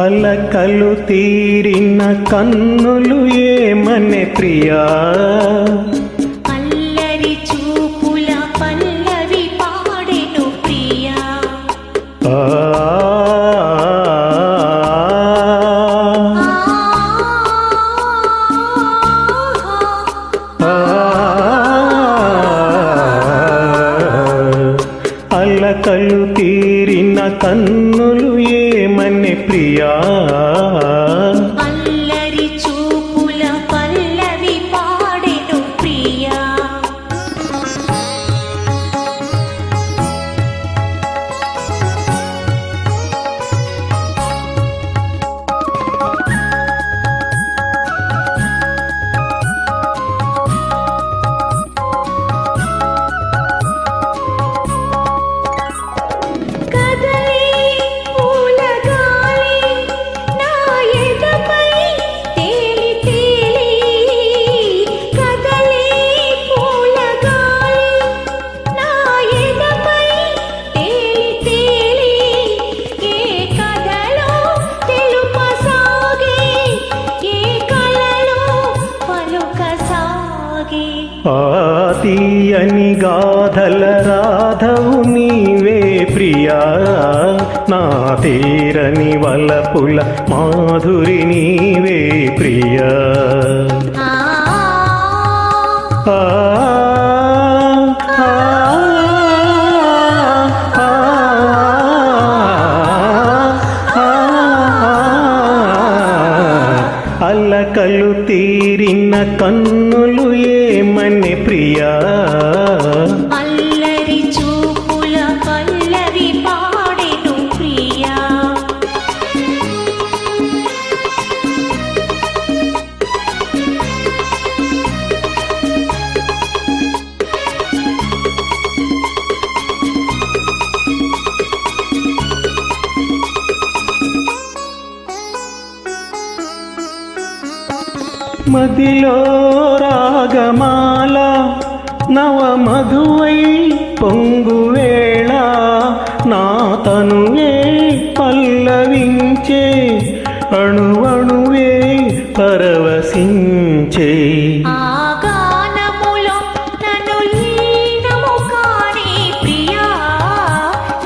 అలకలు తీరిన కన్నులు ఏమనే ప్రియా, అల్లరి చూపుల పల్లవి పాడెను ప్రియా. అలకలు తీరిన కన్నులు ఏమనే ప్రియా, అల్లరి చూపుల పల్లవి పాడెను ప్రియా. తీయని గాథల రాధవు నీవే ప్రియా, నా తీరని వలపుల మాధురి నీవే ప్రియా. అల్లకలు తీరిన కన్నులు ఏమనే ప్రియా, అల్లరి చూపుల పల్లవి పాడెను ప్రియా. మదిలో రాగమాల నవ మధువై పొంగువేళ, నా తనువే పల్లవించే అణువణువే పరవశించే. ఆగానములో నన్ను లీనము కాని ప్రియా,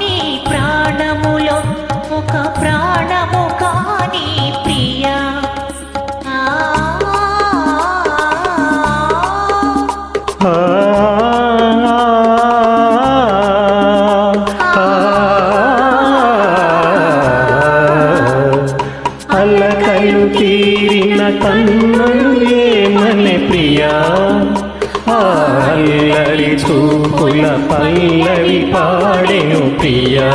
నీ ప్రాణములో ఒక ప్రాణము కాని ప్రియా. అల్లకలు తీరిన కన్నులు ఏమనే ప్రియా, అల్లరి చూపుల పల్లవి పాడెను ప్రియా.